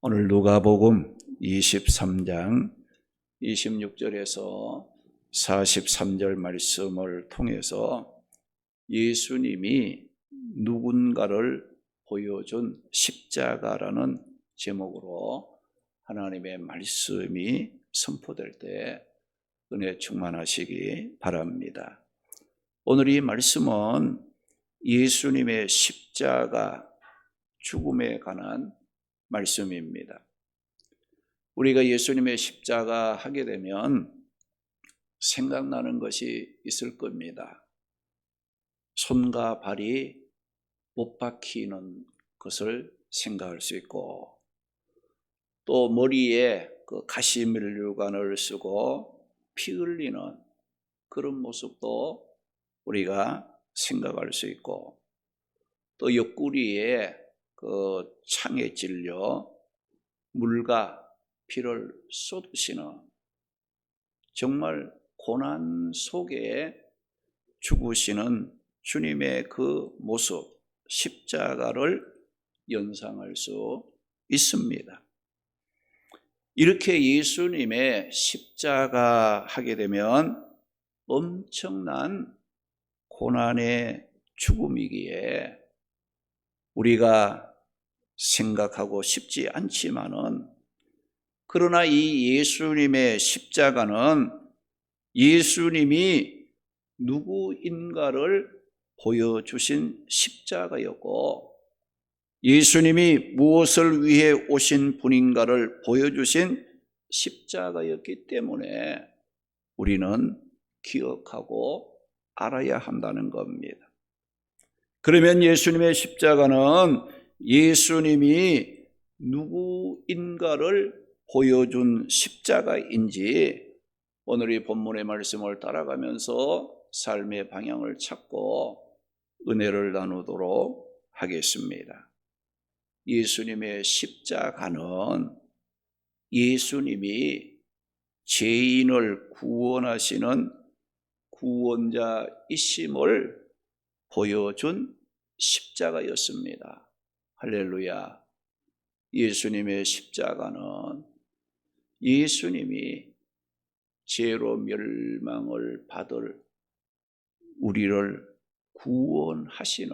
오늘 누가복음 23장 26절에서 43절 말씀을 통해서 예수님이 누군가를 보여준 십자가라는 제목으로 하나님의 말씀이 선포될 때 은혜 충만하시기 바랍니다. 오늘 이 말씀은 예수님의 십자가 죽음에 관한 말씀입니다. 우리가 예수님의 십자가 하게 되면 생각나는 것이 있을 겁니다. 손과 발이 못 박히는 것을 생각할 수 있고, 또 머리에 그 가시면류관을 쓰고 피 흘리는 그런 모습도 우리가 생각할 수 있고, 또 옆구리에 그 창에 찔려 물과 피를 쏟으시는 정말 고난 속에 죽으시는 주님의 그 모습, 십자가를 연상할 수 있습니다. 이렇게 예수님의 십자가 하게 되면 엄청난 고난의 죽음이기에 우리가 생각하고 싶지 않지만은, 그러나 이 예수님의 십자가는 예수님이 누구인가를 보여주신 십자가였고, 예수님이 무엇을 위해 오신 분인가를 보여주신 십자가였기 때문에 우리는 기억하고 알아야 한다는 겁니다. 그러면 예수님의 십자가는 예수님이 누구인가를 보여준 십자가인지 오늘 이 본문의 말씀을 따라가면서 삶의 방향을 찾고 은혜를 나누도록 하겠습니다. 예수님의 십자가는 예수님이 죄인을 구원하시는 구원자이심을 보여준 십자가였습니다. 할렐루야. 예수님의 십자가는 예수님이 죄로 멸망을 받을 우리를 구원하시는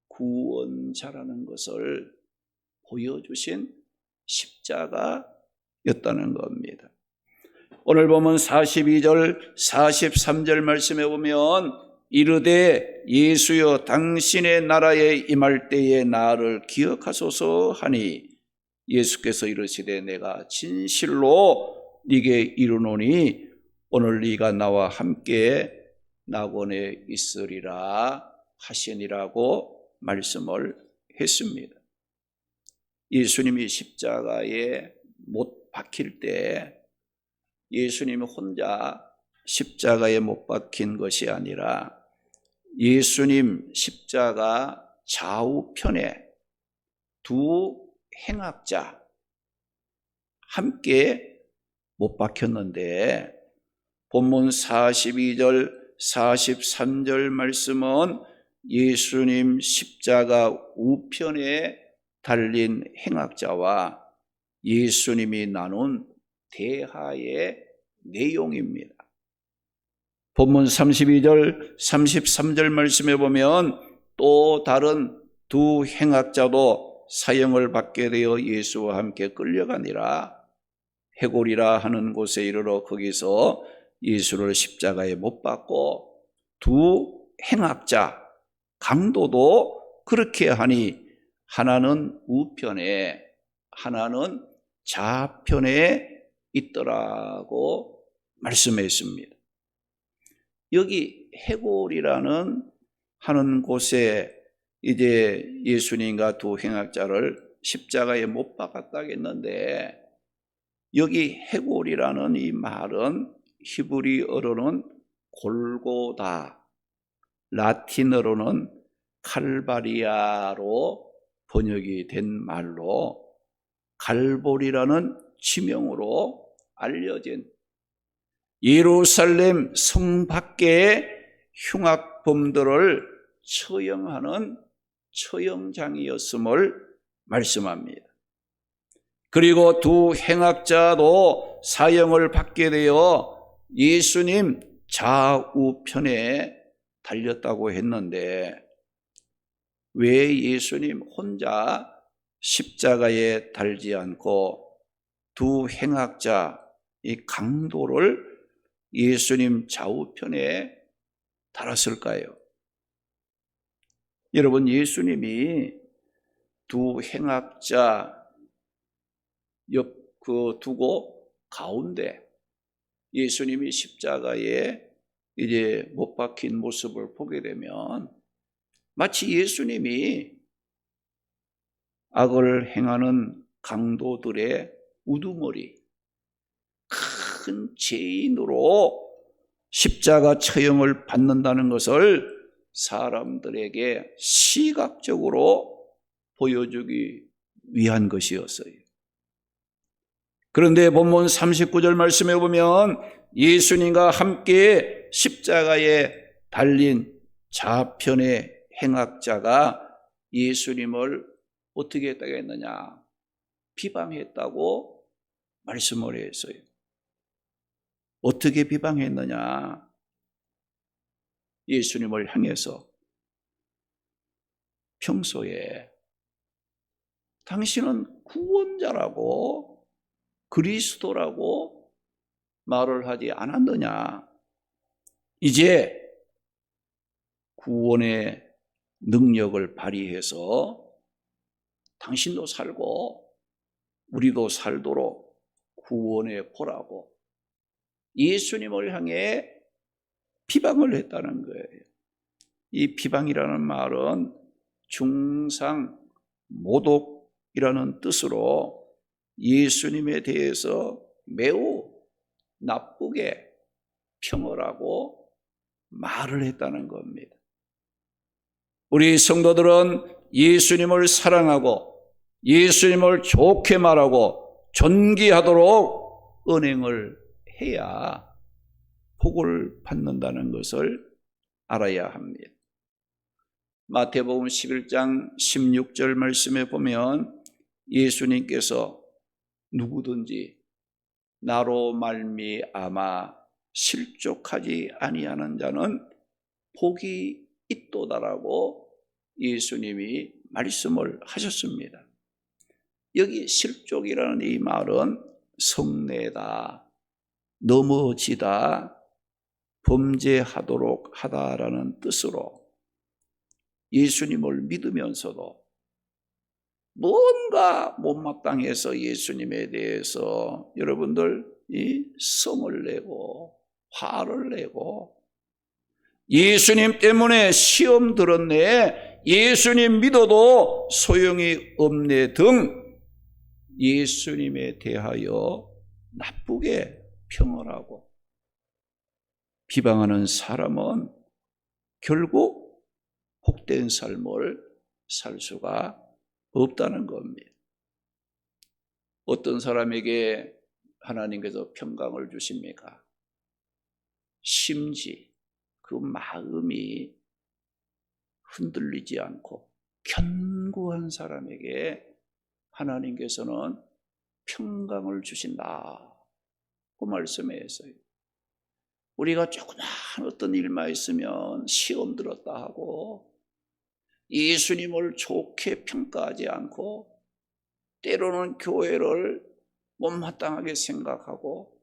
구원자라는 것을 보여주신 십자가였다는 겁니다. 오늘 보면 42절, 43절 말씀에 보면 이르되 예수여 당신의 나라에 임할 때에 나를 기억하소서 하니 예수께서 이르시되 내가 진실로 네게 이르노니 오늘 네가 나와 함께 낙원에 있으리라 하시니라고 말씀을 했습니다. 예수님이 십자가에 못 박힐 때 예수님이 혼자 십자가에 못 박힌 것이 아니라 예수님 십자가 좌우편에 두 행악자 함께 못 박혔는데, 본문 42절 43절 말씀은 예수님 십자가 우편에 달린 행악자와 예수님이 나눈 대화의 내용입니다. 본문 32절 33절 말씀에 보면 또 다른 두 행악자도 사형을 받게 되어 예수와 함께 끌려가니라. 해골이라 하는 곳에 이르러 거기서 예수를 십자가에 못 박고, 두 행악자 강도도 그렇게 하니 하나는 우편에 하나는 좌편에 있더라고 말씀했습니다. 여기 해골이라는 하는 곳에 이제 예수님과 두 행악자를 십자가에 못 박았다겠는데, 여기 해골이라는 이 말은 히브리어로는 골고다, 라틴어로는 칼바리아로 번역이 된 말로 갈보리라는 지명으로 알려진 예루살렘 성 밖의 흉악범들을 처형하는 처형장이었음을 말씀합니다. 그리고 두 행악자도 사형을 받게 되어 예수님 좌우편에 달렸다고 했는데 왜 예수님 혼자 십자가에 달지 않고 두 행악자 이 강도를 예수님 좌우편에 달았을까요? 여러분, 예수님이 두 행악자 옆 두고 가운데 예수님이 십자가에 이제 못 박힌 모습을 보게 되면 마치 예수님이 악을 행하는 강도들의 우두머리, 큰 죄인으로 십자가 처형을 받는다는 것을 사람들에게 시각적으로 보여주기 위한 것이었어요. 그런데 본문 39절 말씀에 보면 예수님과 함께 십자가에 달린 좌편의 행악자가 예수님을 어떻게 했다고 했느냐? 비방했다고 말씀을 했어요. 어떻게 비방했느냐? 예수님을 향해서 평소에 당신은 구원자라고 그리스도라고 말을 하지 않았느냐? 이제 구원의 능력을 발휘해서 당신도 살고 우리도 살도록 구원해 보라고 예수님을 향해 비방을 했다는 거예요. 이 비방이라는 말은 중상모독이라는 뜻으로 예수님에 대해서 매우 나쁘게 평을 하고 말을 했다는 겁니다. 우리 성도들은 예수님을 사랑하고 예수님을 좋게 말하고 존귀하도록 언행을 해야 복을 받는다는 것을 알아야 합니다. 마태복음 11장 16절 말씀에 보면 예수님께서 누구든지 나로 말미암아 실족하지 아니하는 자는 복이 있도다라고 예수님이 말씀을 하셨습니다. 여기 실족이라는 이 말은 성내다, 넘어지다, 범죄하도록 하다라는 뜻으로 예수님을 믿으면서도 뭔가 못마땅해서 예수님에 대해서 여러분들 이 성을 내고 화를 내고 예수님 때문에 시험 들었네, 예수님 믿어도 소용이 없네 등 예수님에 대하여 나쁘게 평을 하고 비방하는 사람은 결국 복된 삶을 살 수가 없다는 겁니다. 어떤 사람에게 하나님께서 평강을 주십니까? 심지 그 마음이 흔들리지 않고 견고한 사람에게 하나님께서는 평강을 주신다 그 말씀했어요. 우리가 조그만 어떤 일만 있으면 시험 들었다 하고 예수님을 좋게 평가하지 않고 때로는 교회를 못마땅하게 생각하고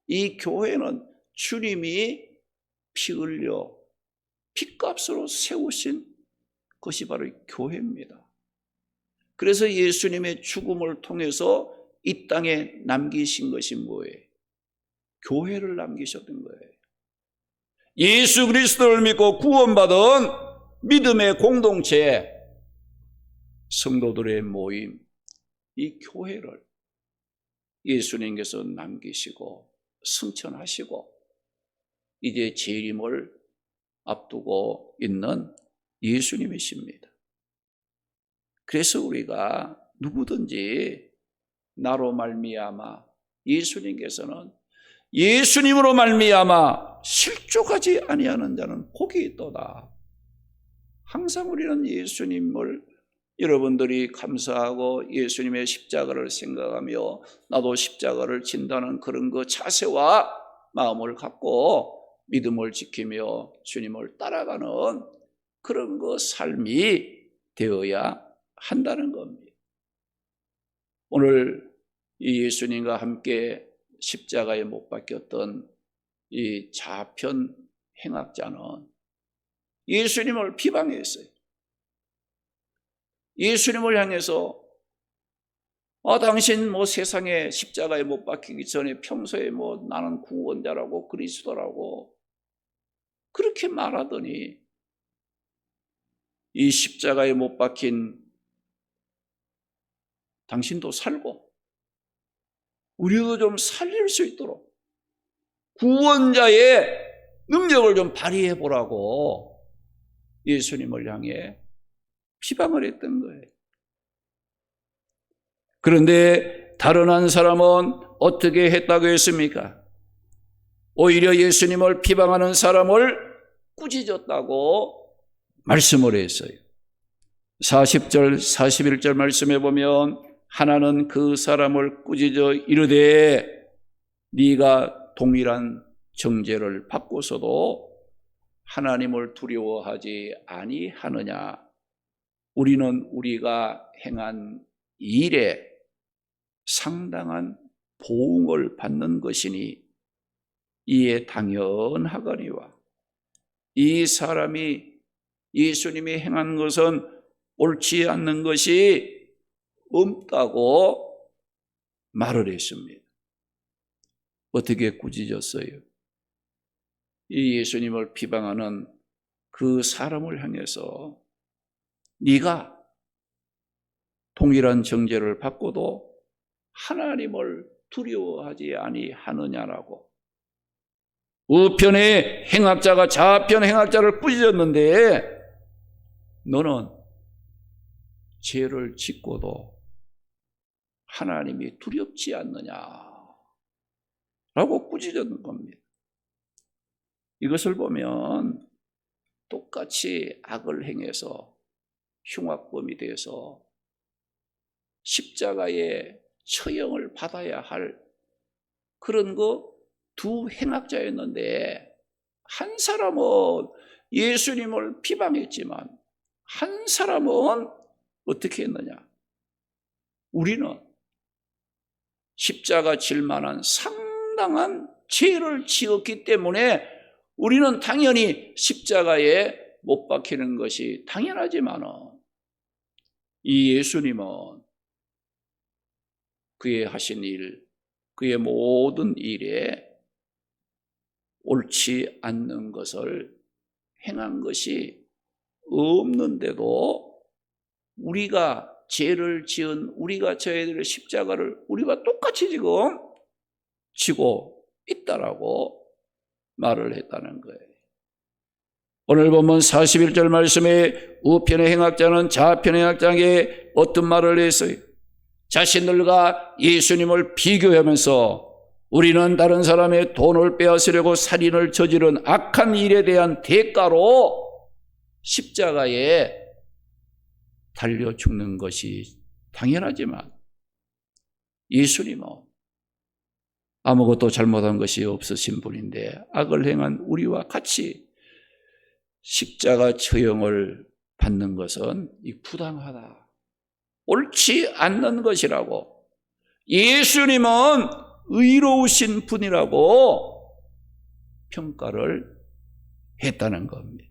이 교회는 주님이 피 흘려 피값으로 세우신 것이 바로 교회입니다. 그래서 예수님의 죽음을 통해서 이 땅에 남기신 것이 뭐예요? 교회를 남기셨던 거예요. 예수 그리스도를 믿고 구원받은 믿음의 공동체, 성도들의 모임, 이 교회를 예수님께서 남기시고 승천하시고 이제 재림을 앞두고 있는 예수님이십니다. 그래서 우리가 누구든지 나로 말미암아 예수님께서는 예수님으로 말미암아 실족하지 아니하는 자는 복이 있도다. 항상 우리는 예수님을 여러분들이 감사하고 예수님의 십자가를 생각하며 나도 십자가를 진다는 그런 그 자세와 마음을 갖고 믿음을 지키며 주님을 따라가는 그런 그 삶이 되어야 한다는 겁니다. 오늘 이 예수님과 함께 십자가에 못 박혔던 이 좌편 행악자는 예수님을 비방했어요. 예수님을 향해서 당신 세상에 십자가에 못 박히기 전에 평소에 나는 구원자라고 그리스도라고 그렇게 말하더니 이 십자가에 못 박힌 당신도 살고 우리도 좀 살릴 수 있도록 구원자의 능력을 좀 발휘해 보라고 예수님을 향해 비방을 했던 거예요. 그런데 다른 한 사람은 어떻게 했다고 했습니까? 오히려 예수님을 비방하는 사람을 꾸짖었다고 말씀을 했어요. 40절, 41절 말씀해 보면 하나는 그 사람을 꾸짖어 이르되 네가 동일한 정죄를 받고서도 하나님을 두려워하지 아니하느냐? 우리는 우리가 행한 일에 상당한 보응을 받는 것이니 이에 당연하거니와. 이 사람이 예수님이 행한 것은 옳지 않는 것이 없다고 말을 했습니다. 어떻게 꾸짖었어요? 이 예수님을 비방하는 그 사람을 향해서 네가 동일한 정죄를 받고도 하나님을 두려워하지 아니하느냐라고. 우편의 행악자가 좌편 행악자를 꾸짖었는데 너는 죄를 짓고도 하나님이 두렵지 않느냐라고 꾸짖었는 겁니다. 이것을 보면 똑같이 악을 행해서 흉악범이 돼서 십자가의 처형을 받아야 할 그런 두 행악자였는데 한 사람은 예수님을 비방했지만 한 사람은 어떻게 했느냐? 우리는 십자가 질 만한 상당한 죄를 지었기 때문에 우리는 당연히 십자가에 못 박히는 것이 당연하지만 이 예수님은 그의 하신 일, 그의 모든 일에 옳지 않는 것을 행한 것이 없는데도 우리가 죄를 지은 우리가 져야 될 십자가를 우리가 똑같이 지금 지고 있다라고 말을 했다는 거예요. 오늘 보면 41절 말씀에 우편의 행악자는 좌편의 행악자에게 어떤 말을 했어요? 자신들과 예수님을 비교하면서 우리는 다른 사람의 돈을 빼앗으려고 살인을 저지른 악한 일에 대한 대가로 십자가에 달려 죽는 것이 당연하지만 예수님은 아무것도 잘못한 것이 없으신 분인데 악을 행한 우리와 같이 십자가 처형을 받는 것은 부당하다, 옳지 않는 것이라고. 예수님은 의로우신 분이라고 평가를 했다는 겁니다.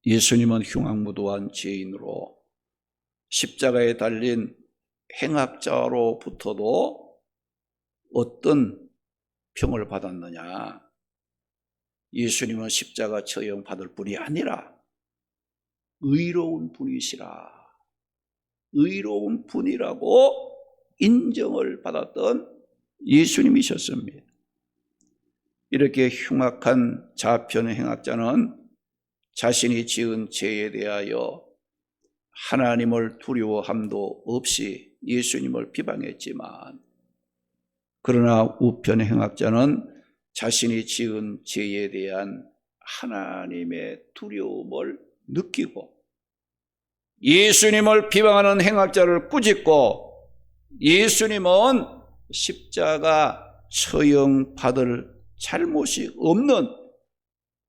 예수님은 흉악무도한 죄인으로 십자가에 달린 행악자로부터도 어떤 평을 받았느냐? 예수님은 십자가 처형 받을 뿐이 아니라 의로운 분이시라, 의로운 분이라고 인정을 받았던 예수님이셨습니다. 이렇게 흉악한 좌편 행악자는 자신이 지은 죄에 대하여 하나님을 두려워함도 없이 예수님을 비방했지만, 그러나 우편 행악자는 자신이 지은 죄에 대한 하나님의 두려움을 느끼고 예수님을 비방하는 행악자를 꾸짖고 예수님은 십자가 처형받을 잘못이 없는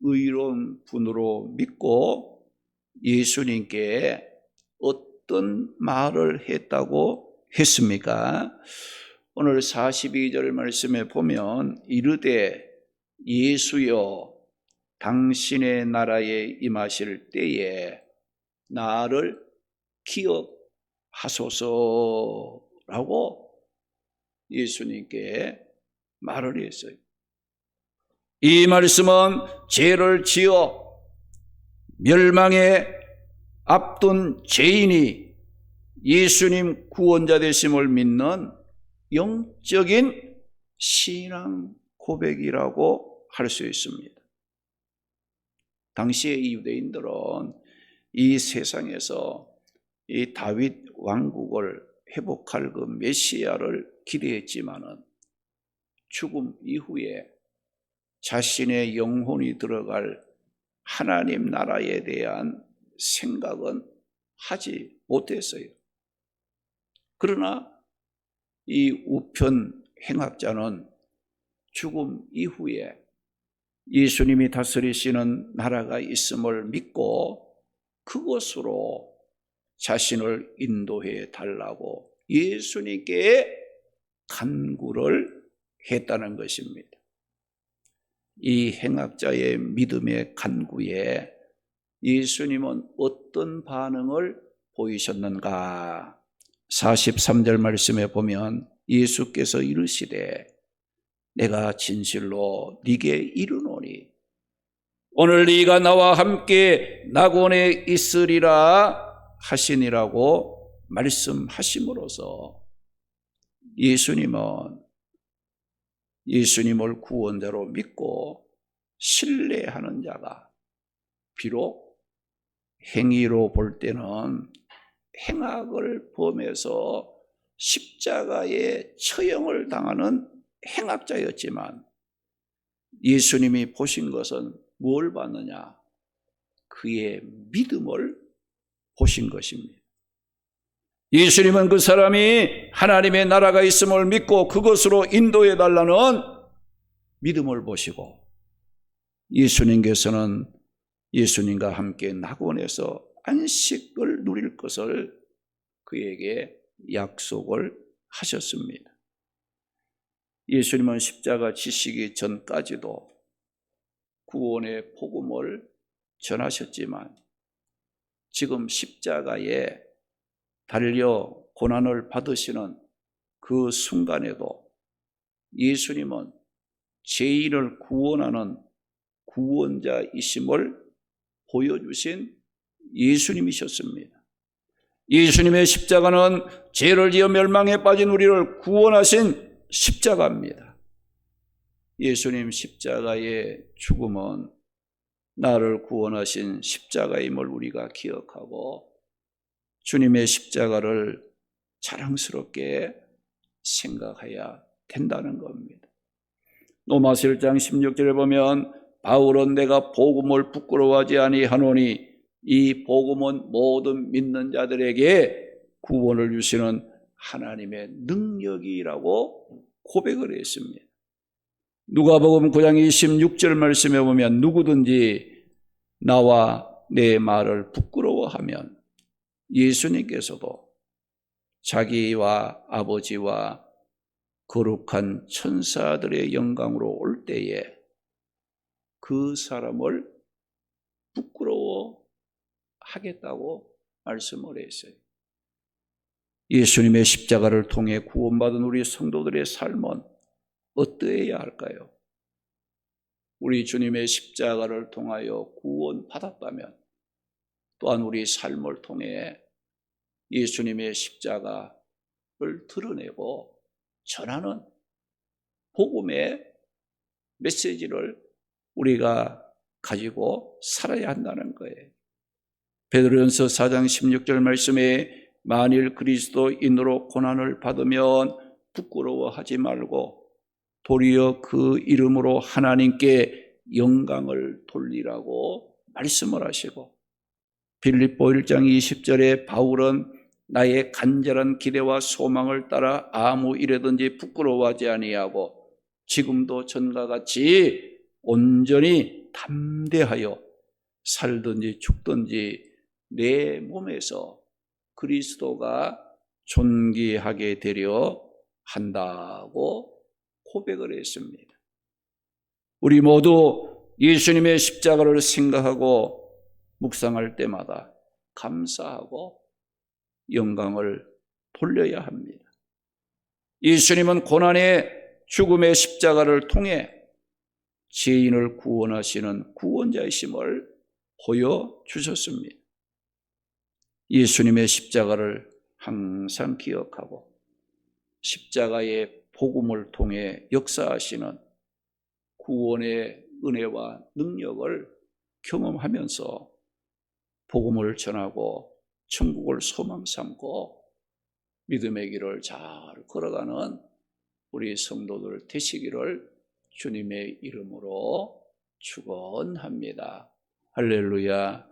의로운 분으로 믿고 예수님께 어떤 말을 했다고 했습니까? 오늘 42절 말씀에 보면 이르되 예수여 당신의 나라에 임하실 때에 나를 기억하소서라고 예수님께 말을 했어요. 이 말씀은 죄를 지어 멸망에 앞둔 죄인이 예수님 구원자 되심을 믿는 영적인 신앙 고백이라고 할 수 있습니다. 당시의 유대인들은 이 세상에서 이 다윗 왕국을 회복할 그 메시아를 기대했지만은 죽음 이후에 자신의 영혼이 들어갈 하나님 나라에 대한 생각은 하지 못했어요. 그러나 이 우편 행악자는 죽음 이후에 예수님이 다스리시는 나라가 있음을 믿고 그것으로 자신을 인도해 달라고 예수님께 간구를 했다는 것입니다. 이 행악자의 믿음의 간구에 예수님은 어떤 반응을 보이셨는가? 43절 말씀에 보면 예수께서 이르시되 내가 진실로 네게 이르노니 오늘 네가 나와 함께 낙원에 있으리라 하시니라고 말씀하심으로써 예수님을 구원자로 믿고 신뢰하는 자가 비록 행위로 볼 때는 행악을 범해서 십자가의 처형을 당하는 행악자였지만 예수님이 보신 것은 뭘 봤느냐? 그의 믿음을 보신 것입니다. 예수님은 그 사람이 하나님의 나라가 있음을 믿고 그것으로 인도해 달라는 믿음을 보시고 예수님께서는 예수님과 함께 낙원에서 안식을 누릴 것을 그에게 약속을 하셨습니다. 예수님은 십자가 지시기 전까지도 구원의 복음을 전하셨지만 지금 십자가에 달려 고난을 받으시는 그 순간에도 예수님은 죄인을 구원하는 구원자이심을 보여주신 예수님이셨습니다. 예수님의 십자가는 죄를 지어 멸망에 빠진 우리를 구원하신 십자가입니다. 예수님 십자가의 죽음은 나를 구원하신 십자가임을 우리가 기억하고 주님의 십자가를 자랑스럽게 생각해야 된다는 겁니다. 로마서 1장 16절에 보면 바울은 내가 복음을 부끄러워하지 아니하노니 이 복음은 모든 믿는 자들에게 구원을 주시는 하나님의 능력이라고 고백을 했습니다. 누가복음 9장 26절 말씀에 보면 누구든지 나와 내 말을 부끄러워하면 예수님께서도 자기와 아버지와 거룩한 천사들의 영광으로 올 때에 그 사람을 부끄러워하겠다고 말씀을 했어요. 예수님의 십자가를 통해 구원받은 우리 성도들의 삶은 어떠해야 할까요? 우리 주님의 십자가를 통하여 구원받았다면 또한 우리 삶을 통해 예수님의 십자가를 드러내고 전하는 복음의 메시지를 우리가 가지고 살아야 한다는 거예요. 베드로전서 4장 16절 말씀에 만일 그리스도인으로 고난을 받으면 부끄러워하지 말고 도리어 그 이름으로 하나님께 영광을 돌리라고 말씀을 하시고 빌립보 1장 20절에 바울은 나의 간절한 기대와 소망을 따라 아무 일에든지 부끄러워하지 아니하고 지금도 전과 같이 온전히 담대하여 살든지 죽든지 내 몸에서 그리스도가 존귀하게 되려 한다고 고백을 했습니다. 우리 모두 예수님의 십자가를 생각하고 묵상할 때마다 감사하고 영광을 돌려야 합니다. 예수님은 고난의 죽음의 십자가를 통해 죄인을 구원하시는 구원자이심을 보여주셨습니다. 예수님의 십자가를 항상 기억하고 십자가의 복음을 통해 역사하시는 구원의 은혜와 능력을 경험하면서 복음을 전하고 천국을 소망 삼고 믿음의 길을 잘 걸어가는 우리 성도들 되시기를 주님의 이름으로 축원합니다. 할렐루야.